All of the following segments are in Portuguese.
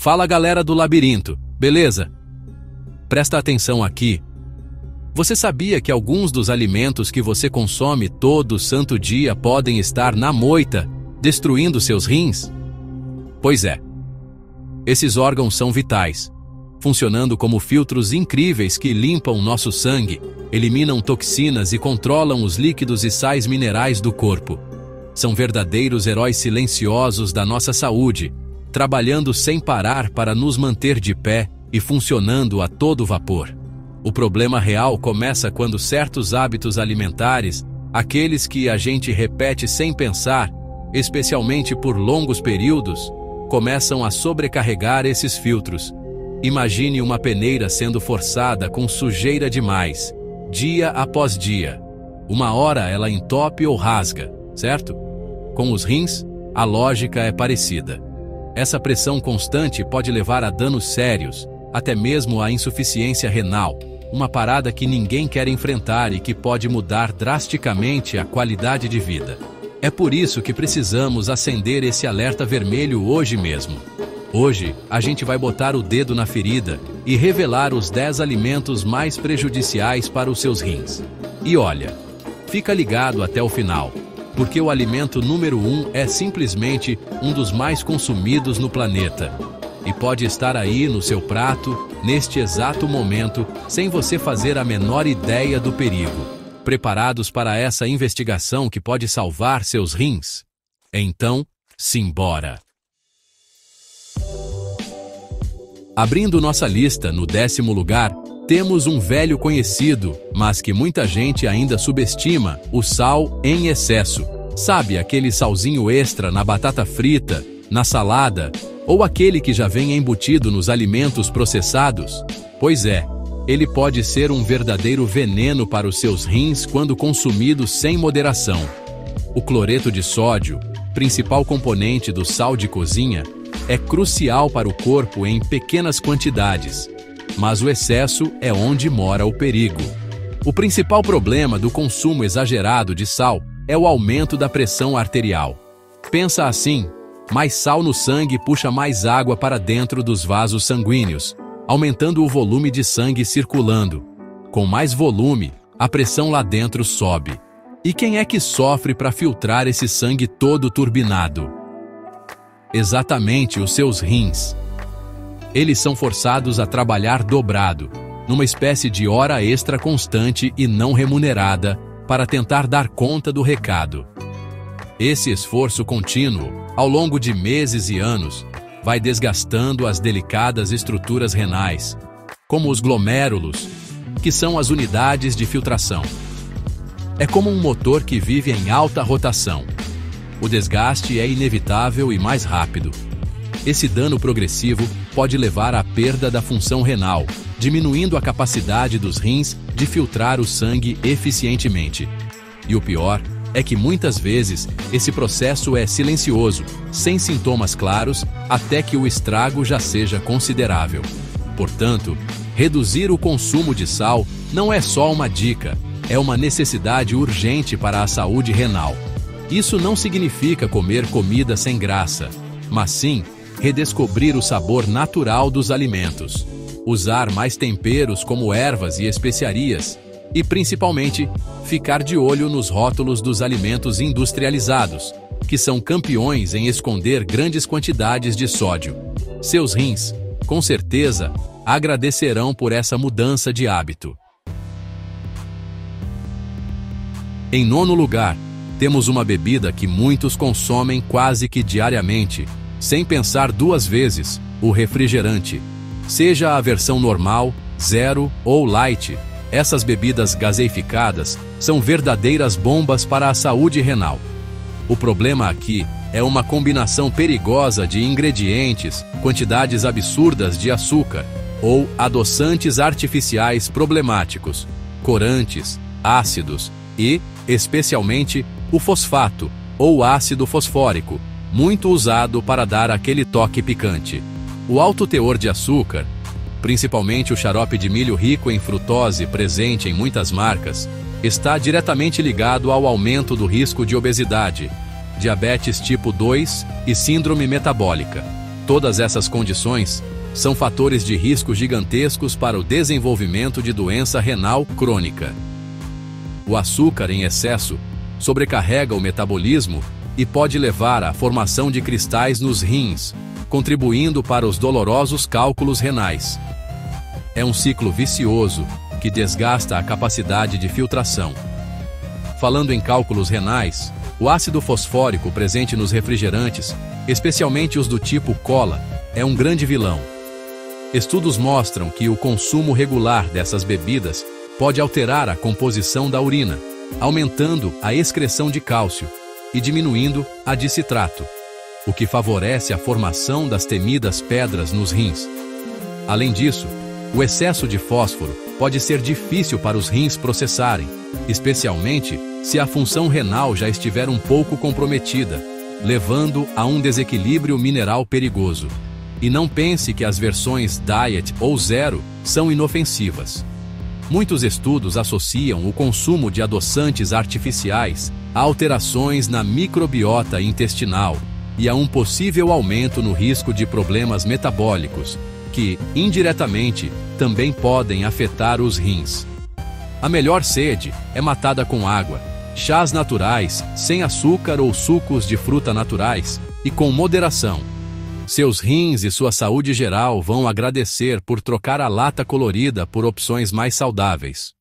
Fala galera do labirinto, beleza? Presta atenção aqui. Você sabia que alguns dos alimentos que você consome todo santo dia podem estar na moita, destruindo seus rins? Pois é. Esses órgãos são vitais, funcionando como filtros incríveis que limpam nosso sangue, eliminam toxinas e controlam os líquidos e sais minerais do corpo. São verdadeiros heróis silenciosos da nossa saúde, trabalhando sem parar para nos manter de pé e funcionando a todo vapor. O problema real começa quando certos hábitos alimentares, aqueles que a gente repete sem pensar, especialmente por longos períodos, começam a sobrecarregar esses filtros. Imagine uma peneira sendo forçada com sujeira demais, dia após dia. Uma hora ela entope ou rasga, certo? Com os rins, a lógica é parecida. Essa pressão constante pode levar a danos sérios, até mesmo a insuficiência renal, uma parada que ninguém quer enfrentar e que pode mudar drasticamente a qualidade de vida. É por isso que precisamos acender esse alerta vermelho hoje mesmo. Hoje, a gente vai botar o dedo na ferida e revelar os 10 alimentos mais prejudiciais para os seus rins. E olha, fica ligado até o final, porque o alimento número 1 é simplesmente um dos mais consumidos no planeta. E pode estar aí no seu prato, neste exato momento, sem você fazer a menor ideia do perigo. Preparados para essa investigação que pode salvar seus rins? Então, simbora! Abrindo nossa lista, no 10º lugar, temos um velho conhecido, mas que muita gente ainda subestima, o sal em excesso. Sabe aquele salzinho extra na batata frita, na salada, ou aquele que já vem embutido nos alimentos processados? Pois é, ele pode ser um verdadeiro veneno para os seus rins quando consumido sem moderação. O cloreto de sódio, principal componente do sal de cozinha, é crucial para o corpo em pequenas quantidades, mas o excesso é onde mora o perigo. O principal problema do consumo exagerado de sal é o aumento da pressão arterial. Pensa assim, mais sal no sangue puxa mais água para dentro dos vasos sanguíneos, aumentando o volume de sangue circulando. Com mais volume, a pressão lá dentro sobe. E quem é que sofre para filtrar esse sangue todo turbinado? Exatamente os seus rins. Eles são forçados a trabalhar dobrado, numa espécie de hora extra constante e não remunerada, para tentar dar conta do recado. Esse esforço contínuo, ao longo de meses e anos, vai desgastando as delicadas estruturas renais, como os glomérulos, que são as unidades de filtração. É como um motor que vive em alta rotação. O desgaste é inevitável e mais rápido. Esse dano progressivo pode levar à perda da função renal, diminuindo a capacidade dos rins de filtrar o sangue eficientemente. E o pior é que muitas vezes esse processo é silencioso, sem sintomas claros, até que o estrago já seja considerável. Portanto, reduzir o consumo de sal não é só uma dica, é uma necessidade urgente para a saúde renal. Isso não significa comer comida sem graça, mas sim redescobrir o sabor natural dos alimentos, usar mais temperos como ervas e especiarias e, principalmente, ficar de olho nos rótulos dos alimentos industrializados, que são campeões em esconder grandes quantidades de sódio. Seus rins, com certeza, agradecerão por essa mudança de hábito. Em 9º lugar, temos uma bebida que muitos consomem quase que diariamente, sem pensar duas vezes, o refrigerante. Seja a versão normal, zero ou light, essas bebidas gaseificadas são verdadeiras bombas para a saúde renal. O problema aqui é uma combinação perigosa de ingredientes, quantidades absurdas de açúcar ou adoçantes artificiais problemáticos, corantes, ácidos e, especialmente, o fosfato ou ácido fosfórico, muito usado para dar aquele toque picante. O alto teor de açúcar, principalmente o xarope de milho rico em frutose presente em muitas marcas, está diretamente ligado ao aumento do risco de obesidade, diabetes tipo 2 e síndrome metabólica. Todas essas condições são fatores de risco gigantescos para o desenvolvimento de doença renal crônica. O açúcar em excesso sobrecarrega o metabolismo e pode levar à formação de cristais nos rins, contribuindo para os dolorosos cálculos renais. É um ciclo vicioso que desgasta a capacidade de filtração. Falando em cálculos renais, o ácido fosfórico presente nos refrigerantes, especialmente os do tipo cola, é um grande vilão. Estudos mostram que o consumo regular dessas bebidas pode alterar a composição da urina, aumentando a excreção de cálcio e diminuindo a de citrato, o que favorece a formação das temidas pedras nos rins. Além disso, o excesso de fósforo pode ser difícil para os rins processarem, especialmente se a função renal já estiver um pouco comprometida, levando a um desequilíbrio mineral perigoso. E não pense que as versões Diet ou Zero são inofensivas. Muitos estudos associam o consumo de adoçantes artificiais a alterações na microbiota intestinal e a um possível aumento no risco de problemas metabólicos, que, indiretamente, também podem afetar os rins. A melhor sede é matada com água, chás naturais, sem açúcar ou sucos de fruta naturais, e com moderação. Seus rins e sua saúde geral vão agradecer por trocar a lata colorida por opções mais saudáveis.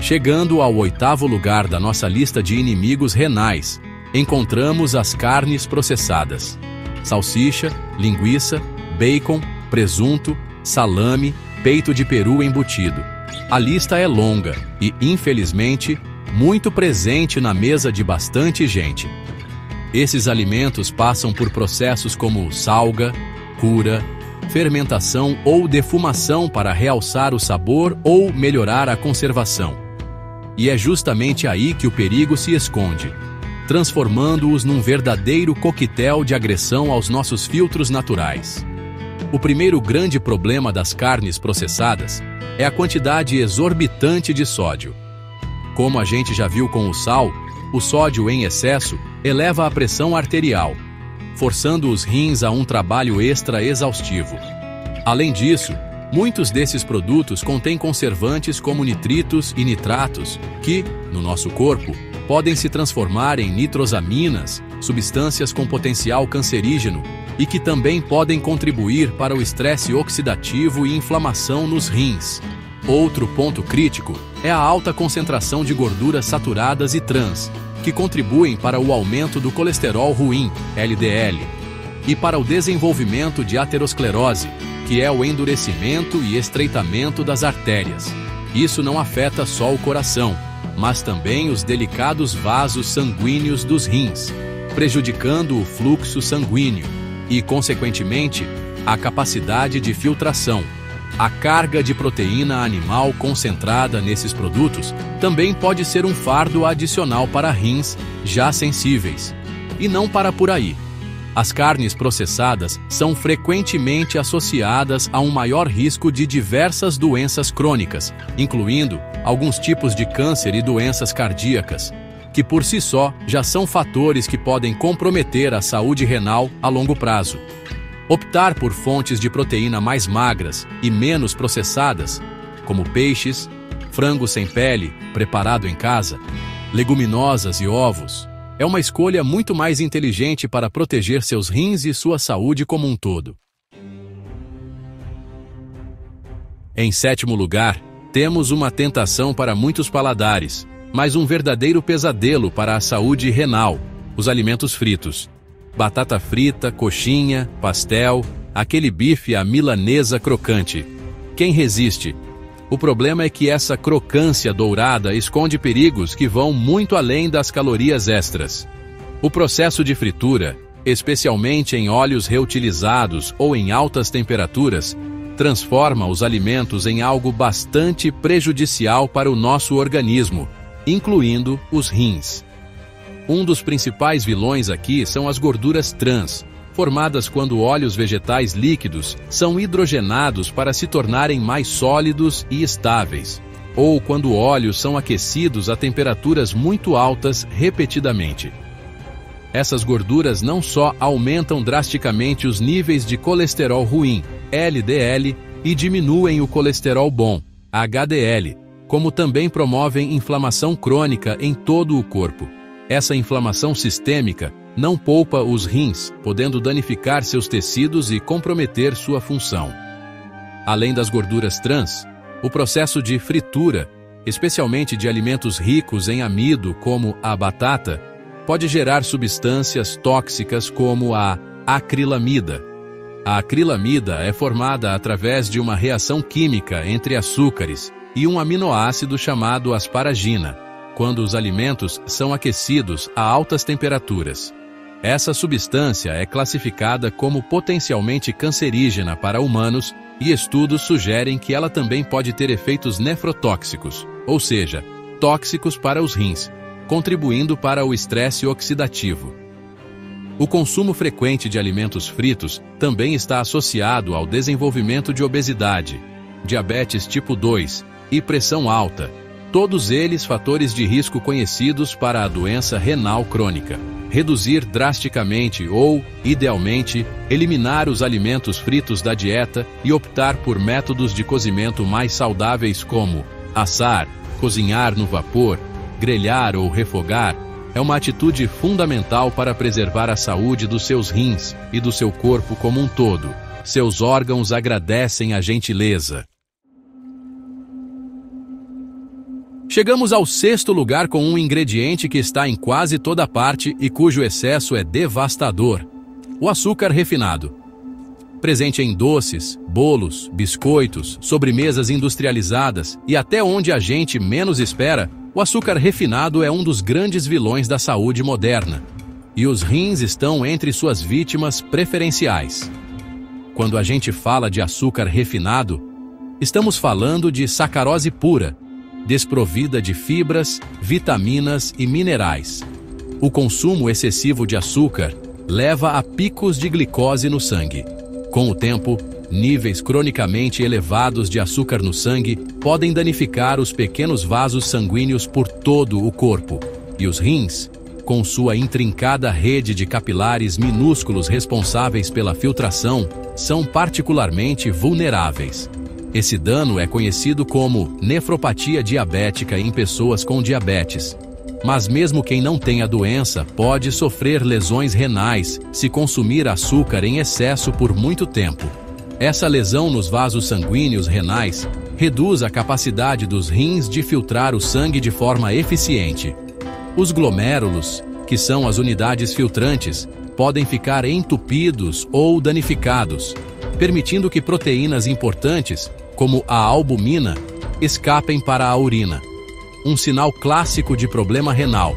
Chegando ao 8º lugar da nossa lista de inimigos renais, encontramos as carnes processadas. Salsicha, linguiça, bacon, presunto, salame, peito de peru embutido. A lista é longa e, infelizmente, muito presente na mesa de bastante gente. Esses alimentos passam por processos como salga, cura, fermentação ou defumação para realçar o sabor ou melhorar a conservação. E é justamente aí que o perigo se esconde, transformando-os num verdadeiro coquetel de agressão aos nossos filtros naturais. O primeiro grande problema das carnes processadas é a quantidade exorbitante de sódio. Como a gente já viu com o sal, o sódio em excesso eleva a pressão arterial, forçando os rins a um trabalho extra exaustivo. Além disso, muitos desses produtos contêm conservantes como nitritos e nitratos, que, no nosso corpo, podem se transformar em nitrosaminas, substâncias com potencial cancerígeno, e que também podem contribuir para o estresse oxidativo e inflamação nos rins. Outro ponto crítico é a alta concentração de gorduras saturadas e trans, que contribuem para o aumento do colesterol ruim, LDL, e para o desenvolvimento de aterosclerose, que é o endurecimento e estreitamento das artérias. Isso não afeta só o coração, mas também os delicados vasos sanguíneos dos rins, prejudicando o fluxo sanguíneo e, consequentemente, a capacidade de filtração. A carga de proteína animal concentrada nesses produtos também pode ser um fardo adicional para rins já sensíveis. E não para por aí. As carnes processadas são frequentemente associadas a um maior risco de diversas doenças crônicas, incluindo alguns tipos de câncer e doenças cardíacas, que por si só já são fatores que podem comprometer a saúde renal a longo prazo. Optar por fontes de proteína mais magras e menos processadas, como peixes, frango sem pele, preparado em casa, leguminosas e ovos, é uma escolha muito mais inteligente para proteger seus rins e sua saúde como um todo. Em 7º lugar, temos uma tentação para muitos paladares, mas um verdadeiro pesadelo para a saúde renal: os alimentos fritos. Batata frita, coxinha, pastel, aquele bife à milanesa crocante. Quem resiste? O problema é que essa crocância dourada esconde perigos que vão muito além das calorias extras. O processo de fritura, especialmente em óleos reutilizados ou em altas temperaturas, transforma os alimentos em algo bastante prejudicial para o nosso organismo, incluindo os rins. Um dos principais vilões aqui são as gorduras trans, formadas quando óleos vegetais líquidos são hidrogenados para se tornarem mais sólidos e estáveis, ou quando óleos são aquecidos a temperaturas muito altas repetidamente. Essas gorduras não só aumentam drasticamente os níveis de colesterol ruim, LDL, e diminuem o colesterol bom, HDL, como também promovem inflamação crônica em todo o corpo. Essa inflamação sistêmica não poupa os rins, podendo danificar seus tecidos e comprometer sua função. Além das gorduras trans, o processo de fritura, especialmente de alimentos ricos em amido como a batata, pode gerar substâncias tóxicas como a acrilamida. A acrilamida é formada através de uma reação química entre açúcares e um aminoácido chamado asparagina, quando os alimentos são aquecidos a altas temperaturas. Essa substância é classificada como potencialmente cancerígena para humanos e estudos sugerem que ela também pode ter efeitos nefrotóxicos, ou seja, tóxicos para os rins, contribuindo para o estresse oxidativo. O consumo frequente de alimentos fritos também está associado ao desenvolvimento de obesidade, diabetes tipo 2 e pressão alta, todos eles fatores de risco conhecidos para a doença renal crônica. Reduzir drasticamente ou, idealmente, eliminar os alimentos fritos da dieta e optar por métodos de cozimento mais saudáveis como assar, cozinhar no vapor, grelhar ou refogar, é uma atitude fundamental para preservar a saúde dos seus rins e do seu corpo como um todo. Seus órgãos agradecem a gentileza. Chegamos ao 6º lugar com um ingrediente que está em quase toda parte e cujo excesso é devastador: o açúcar refinado. Presente em doces, bolos, biscoitos, sobremesas industrializadas e até onde a gente menos espera, o açúcar refinado é um dos grandes vilões da saúde moderna. E os rins estão entre suas vítimas preferenciais. Quando a gente fala de açúcar refinado, estamos falando de sacarose pura, desprovida de fibras, vitaminas e minerais. O consumo excessivo de açúcar leva a picos de glicose no sangue. Com o tempo, níveis cronicamente elevados de açúcar no sangue podem danificar os pequenos vasos sanguíneos por todo o corpo. E os rins, com sua intrincada rede de capilares minúsculos responsáveis pela filtração, são particularmente vulneráveis. Esse dano é conhecido como nefropatia diabética em pessoas com diabetes. Mas mesmo quem não tem a doença pode sofrer lesões renais se consumir açúcar em excesso por muito tempo. Essa lesão nos vasos sanguíneos renais reduz a capacidade dos rins de filtrar o sangue de forma eficiente. Os glomérulos, que são as unidades filtrantes, podem ficar entupidos ou danificados, permitindo que proteínas importantes, como a albumina, escapem para a urina, um sinal clássico de problema renal.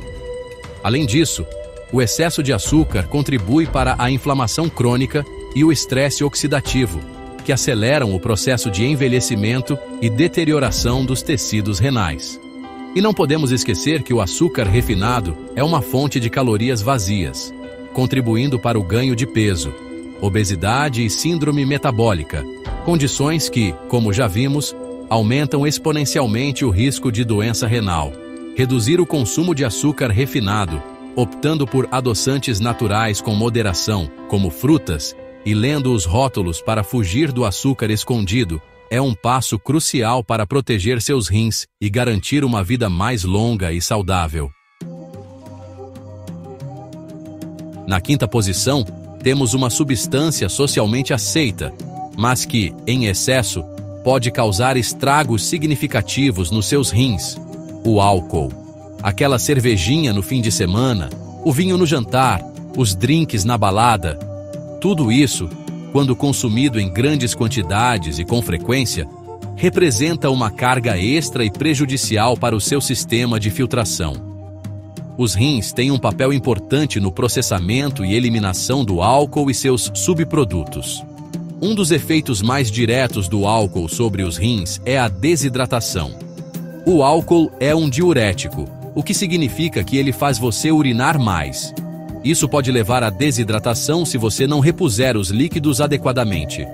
Além disso, o excesso de açúcar contribui para a inflamação crônica e o estresse oxidativo, que aceleram o processo de envelhecimento e deterioração dos tecidos renais. E não podemos esquecer que o açúcar refinado é uma fonte de calorias vazias, contribuindo para o ganho de peso, obesidade e síndrome metabólica, condições que, como já vimos, aumentam exponencialmente o risco de doença renal. Reduzir o consumo de açúcar refinado, optando por adoçantes naturais com moderação, como frutas, e lendo os rótulos para fugir do açúcar escondido, é um passo crucial para proteger seus rins e garantir uma vida mais longa e saudável. Na 5ª posição, temos uma substância socialmente aceita, mas que, em excesso, pode causar estragos significativos nos seus rins: o álcool. Aquela cervejinha no fim de semana, o vinho no jantar, os drinks na balada. Tudo isso, quando consumido em grandes quantidades e com frequência, representa uma carga extra e prejudicial para o seu sistema de filtração. Os rins têm um papel importante no processamento e eliminação do álcool e seus subprodutos. Um dos efeitos mais diretos do álcool sobre os rins é a desidratação. O álcool é um diurético, o que significa que ele faz você urinar mais. Isso pode levar à desidratação se você não repuser os líquidos adequadamente.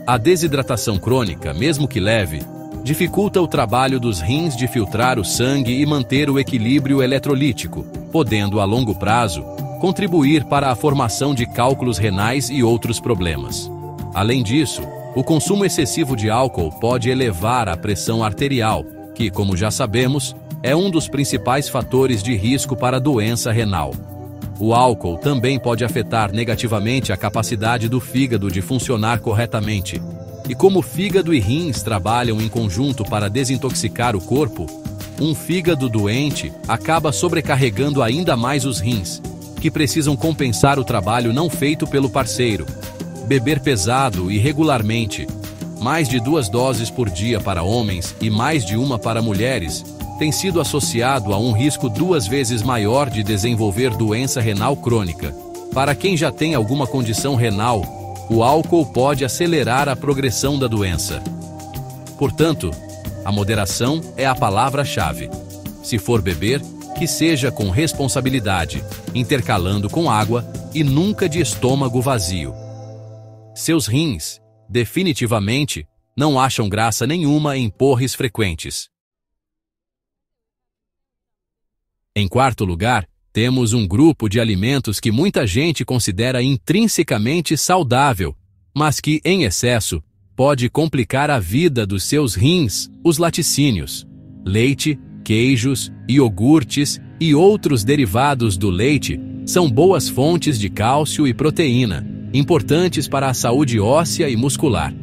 A desidratação crônica, mesmo que leve, dificulta o trabalho dos rins de filtrar o sangue e manter o equilíbrio eletrolítico, podendo, a longo prazo, contribuir para a formação de cálculos renais e outros problemas. Além disso, o consumo excessivo de álcool pode elevar a pressão arterial, que, como já sabemos, é um dos principais fatores de risco para a doença renal. O álcool também pode afetar negativamente a capacidade do fígado de funcionar corretamente. E como o fígado e rins trabalham em conjunto para desintoxicar o corpo, um fígado doente acaba sobrecarregando ainda mais os rins, que precisam compensar o trabalho não feito pelo parceiro. Beber pesado e regularmente, mais de 2 doses por dia para homens e mais de 1 para mulheres, tem sido associado a um risco 2 vezes maior de desenvolver doença renal crônica. Para quem já tem alguma condição renal, o álcool pode acelerar a progressão da doença. Portanto, a moderação é a palavra-chave. Se for beber, que seja com responsabilidade, intercalando com água e nunca de estômago vazio. Seus rins, definitivamente, não acham graça nenhuma em porres frequentes. Em quarto lugar, temos um grupo de alimentos que muita gente considera intrinsecamente saudável, mas que, em excesso, pode complicar a vida dos seus rins, os laticínios. Leite, queijos, iogurtes e outros derivados do leite são boas fontes de cálcio e proteína, importantes para a saúde óssea e muscular.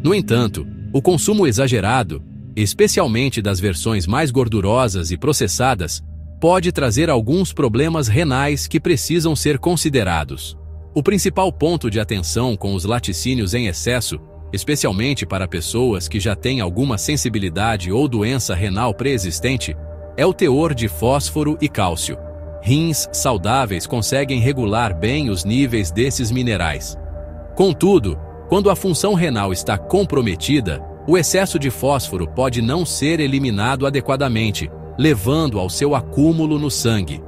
No entanto, o consumo exagerado, especialmente das versões mais gordurosas e processadas, pode trazer alguns problemas renais que precisam ser considerados. O principal ponto de atenção com os laticínios em excesso, especialmente para pessoas que já têm alguma sensibilidade ou doença renal pré-existente, é o teor de fósforo e cálcio. Rins saudáveis conseguem regular bem os níveis desses minerais. Contudo, quando a função renal está comprometida, o excesso de fósforo pode não ser eliminado adequadamente, levando ao seu acúmulo no sangue.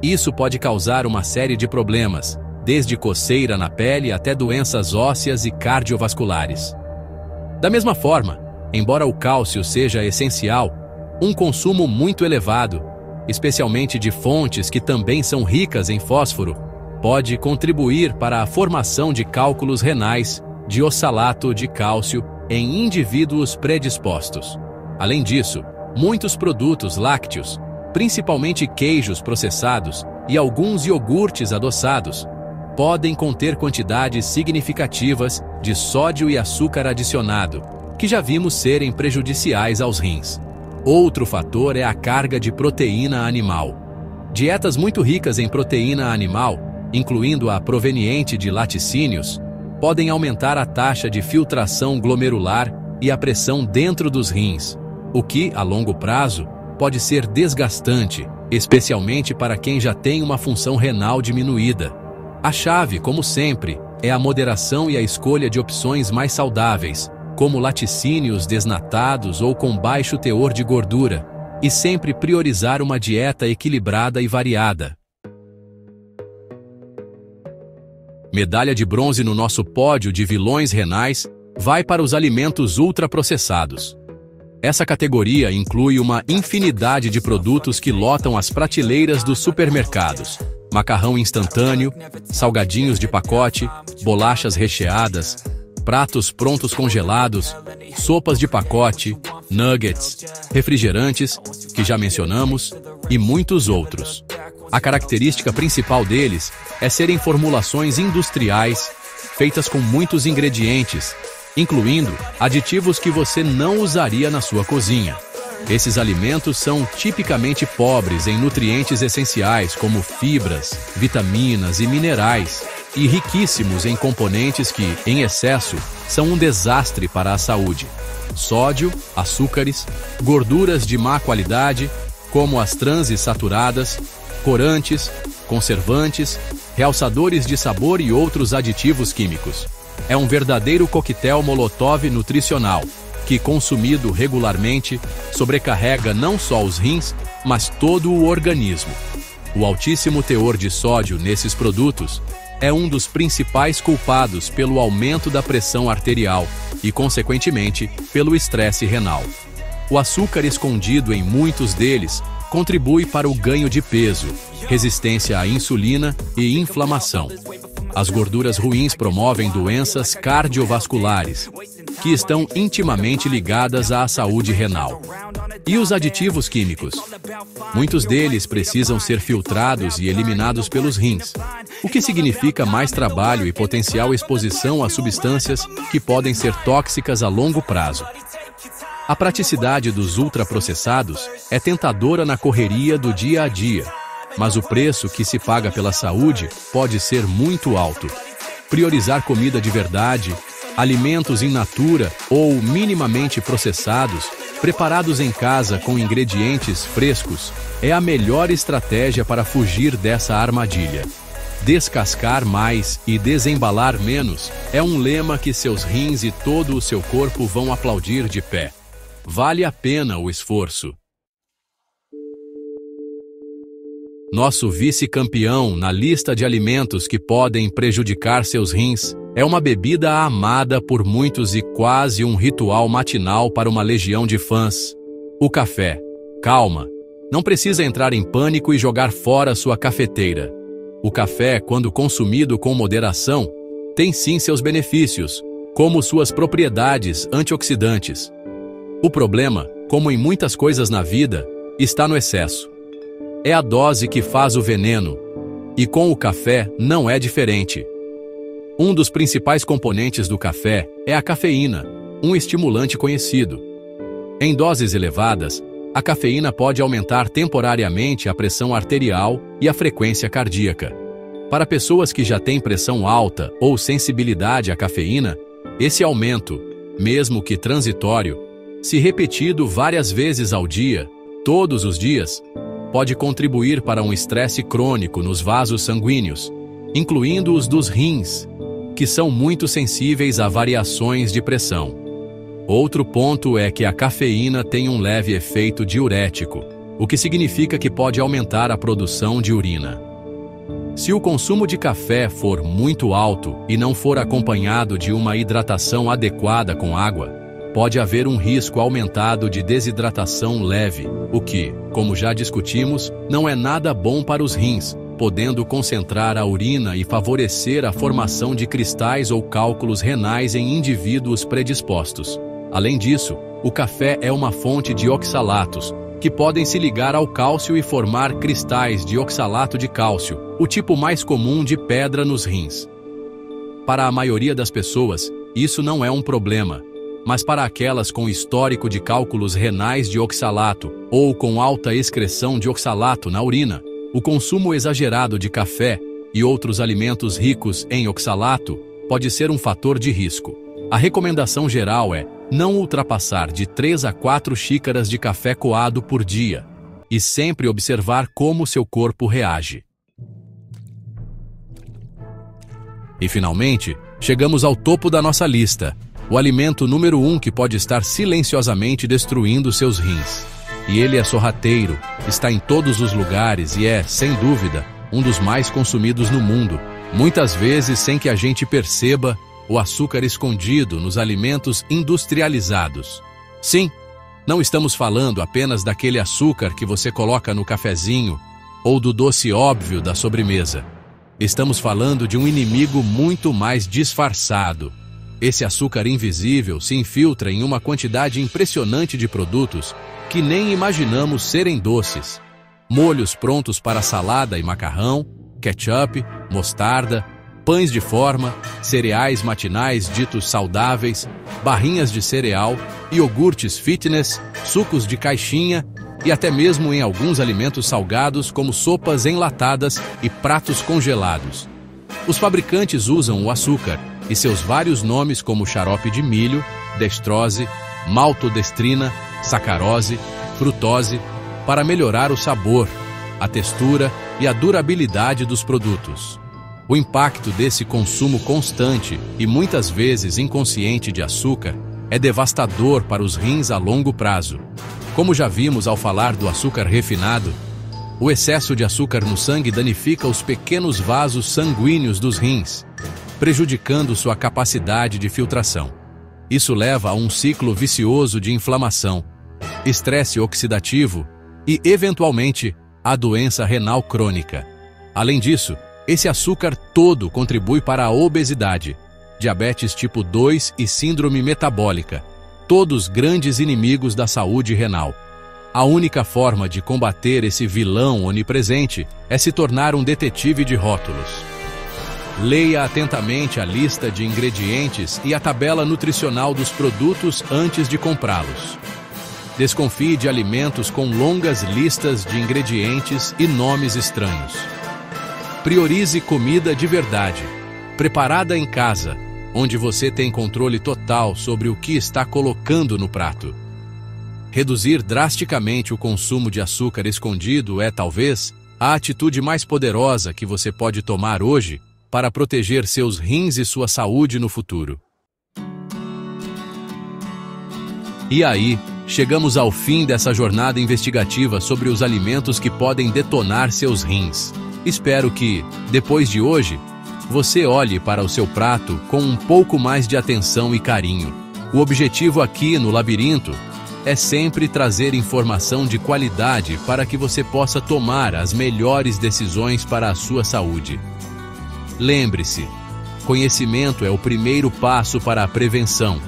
Isso pode causar uma série de problemas, desde coceira na pele até doenças ósseas e cardiovasculares. Da mesma forma, embora o cálcio seja essencial, um consumo muito elevado, especialmente de fontes que também são ricas em fósforo, pode contribuir para a formação de cálculos renais de oxalato de cálcio em indivíduos predispostos. Além disso, muitos produtos lácteos, principalmente queijos processados e alguns iogurtes adoçados, podem conter quantidades significativas de sódio e açúcar adicionado, que já vimos serem prejudiciais aos rins. Outro fator é a carga de proteína animal. Dietas muito ricas em proteína animal, incluindo a proveniente de laticínios, podem aumentar a taxa de filtração glomerular e a pressão dentro dos rins, o que, a longo prazo, pode ser desgastante, especialmente para quem já tem uma função renal diminuída. A chave, como sempre, é a moderação e a escolha de opções mais saudáveis, como laticínios desnatados ou com baixo teor de gordura, e sempre priorizar uma dieta equilibrada e variada. Medalha de bronze no nosso pódio de vilões renais vai para os alimentos ultraprocessados. Essa categoria inclui uma infinidade de produtos que lotam as prateleiras dos supermercados. Macarrão instantâneo, salgadinhos de pacote, bolachas recheadas, pratos prontos congelados, sopas de pacote, nuggets, refrigerantes, que já mencionamos, e muitos outros. A característica principal deles é serem formulações industriais, feitas com muitos ingredientes, incluindo aditivos que você não usaria na sua cozinha. Esses alimentos são tipicamente pobres em nutrientes essenciais como fibras, vitaminas e minerais, e riquíssimos em componentes que, em excesso, são um desastre para a saúde. Sódio, açúcares, gorduras de má qualidade, como as transaturadas, corantes, conservantes, realçadores de sabor e outros aditivos químicos. É um verdadeiro coquetel molotov nutricional, que, consumido regularmente, sobrecarrega não só os rins, mas todo o organismo. O altíssimo teor de sódio nesses produtos é um dos principais culpados pelo aumento da pressão arterial e, consequentemente, pelo estresse renal. O açúcar escondido em muitos deles contribui para o ganho de peso, resistência à insulina e inflamação. As gorduras ruins promovem doenças cardiovasculares, que estão intimamente ligadas à saúde renal. E os aditivos químicos? Muitos deles precisam ser filtrados e eliminados pelos rins, o que significa mais trabalho e potencial exposição a substâncias que podem ser tóxicas a longo prazo. A praticidade dos ultraprocessados é tentadora na correria do dia a dia, mas o preço que se paga pela saúde pode ser muito alto. Priorizar comida de verdade, alimentos in natura ou minimamente processados, preparados em casa com ingredientes frescos, é a melhor estratégia para fugir dessa armadilha. Descascar mais e desembalar menos é um lema que seus rins e todo o seu corpo vão aplaudir de pé. Vale a pena o esforço. Nosso vice-campeão na lista de alimentos que podem prejudicar seus rins é uma bebida amada por muitos e quase um ritual matinal para uma legião de fãs: o café. Calma, não precisa entrar em pânico e jogar fora sua cafeteira. O café, quando consumido com moderação, tem sim seus benefícios, como suas propriedades antioxidantes. O problema, como em muitas coisas na vida, está no excesso. É a dose que faz o veneno, e com o café não é diferente. Um dos principais componentes do café é a cafeína, um estimulante conhecido. Em doses elevadas, a cafeína pode aumentar temporariamente a pressão arterial e a frequência cardíaca. Para pessoas que já têm pressão alta ou sensibilidade à cafeína, esse aumento, mesmo que transitório, se repetido várias vezes ao dia, todos os dias, pode contribuir para um estresse crônico nos vasos sanguíneos, incluindo os dos rins, que são muito sensíveis a variações de pressão. Outro ponto é que a cafeína tem um leve efeito diurético, o que significa que pode aumentar a produção de urina. Se o consumo de café for muito alto e não for acompanhado de uma hidratação adequada com água, pode haver um risco aumentado de desidratação leve, o que, como já discutimos, não é nada bom para os rins, podendo concentrar a urina e favorecer a formação de cristais ou cálculos renais em indivíduos predispostos. Além disso, o café é uma fonte de oxalatos, que podem se ligar ao cálcio e formar cristais de oxalato de cálcio, o tipo mais comum de pedra nos rins. Para a maioria das pessoas, isso não é um problema, mas para aquelas com histórico de cálculos renais de oxalato ou com alta excreção de oxalato na urina, o consumo exagerado de café e outros alimentos ricos em oxalato pode ser um fator de risco. A recomendação geral é não ultrapassar de 3 a 4 xícaras de café coado por dia e sempre observar como seu corpo reage. E finalmente, chegamos ao topo da nossa lista. O alimento número 1 que pode estar silenciosamente destruindo seus rins. E ele é sorrateiro, está em todos os lugares e é, sem dúvida, um dos mais consumidos no mundo. Muitas vezes sem que a gente perceba o açúcar escondido nos alimentos industrializados. Sim, não estamos falando apenas daquele açúcar que você coloca no cafezinho ou do doce óbvio da sobremesa. Estamos falando de um inimigo muito mais disfarçado. Esse açúcar invisível se infiltra em uma quantidade impressionante de produtos que nem imaginamos serem doces. Molhos prontos para salada e macarrão, ketchup, mostarda, pães de forma, cereais matinais ditos saudáveis, barrinhas de cereal, iogurtes fitness, sucos de caixinha e até mesmo em alguns alimentos salgados como sopas enlatadas e pratos congelados. Os fabricantes usam o açúcar e seus vários nomes como xarope de milho, destrose, maltodestrina, sacarose, frutose, para melhorar o sabor, a textura e a durabilidade dos produtos. O impacto desse consumo constante e muitas vezes inconsciente de açúcar é devastador para os rins a longo prazo. Como já vimos ao falar do açúcar refinado, o excesso de açúcar no sangue danifica os pequenos vasos sanguíneos dos rins, prejudicando sua capacidade de filtração. Isso leva a um ciclo vicioso de inflamação, estresse oxidativo e, eventualmente, a doença renal crônica. Além disso, esse açúcar todo contribui para a obesidade, diabetes tipo 2 e síndrome metabólica, todos grandes inimigos da saúde renal. A única forma de combater esse vilão onipresente é se tornar um detetive de rótulos. Leia atentamente a lista de ingredientes e a tabela nutricional dos produtos antes de comprá-los. Desconfie de alimentos com longas listas de ingredientes e nomes estranhos. Priorize comida de verdade, preparada em casa, onde você tem controle total sobre o que está colocando no prato. Reduzir drasticamente o consumo de açúcar escondido é, talvez, a atitude mais poderosa que você pode tomar hoje para proteger seus rins e sua saúde no futuro. E aí, chegamos ao fim dessa jornada investigativa sobre os alimentos que podem detonar seus rins. Espero que, depois de hoje, você olhe para o seu prato com um pouco mais de atenção e carinho. O objetivo aqui no Labirinto é sempre trazer informação de qualidade para que você possa tomar as melhores decisões para a sua saúde. Lembre-se, conhecimento é o primeiro passo para a prevenção.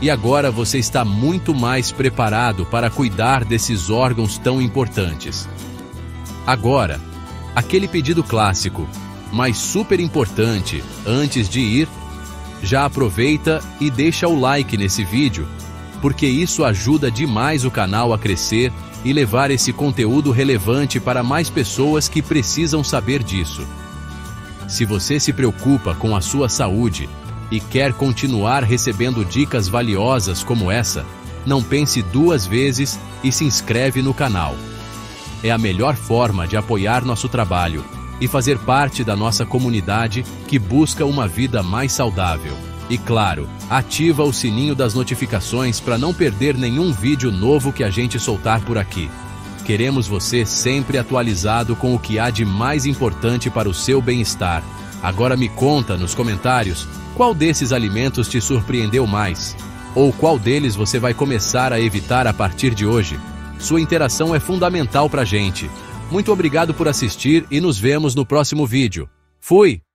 E agora você está muito mais preparado para cuidar desses órgãos tão importantes. Agora, aquele pedido clássico, mas super importante, antes de ir, já aproveita e deixa o like nesse vídeo, porque isso ajuda demais o canal a crescer e levar esse conteúdo relevante para mais pessoas que precisam saber disso. Se você se preocupa com a sua saúde e quer continuar recebendo dicas valiosas como essa, não pense duas vezes e se inscreve no canal. É a melhor forma de apoiar nosso trabalho e fazer parte da nossa comunidade que busca uma vida mais saudável. E claro, ativa o sininho das notificações para não perder nenhum vídeo novo que a gente soltar por aqui. Queremos você sempre atualizado com o que há de mais importante para o seu bem-estar. Agora me conta nos comentários qual desses alimentos te surpreendeu mais, ou qual deles você vai começar a evitar a partir de hoje. Sua interação é fundamental para a gente. Muito obrigado por assistir e nos vemos no próximo vídeo. Fui!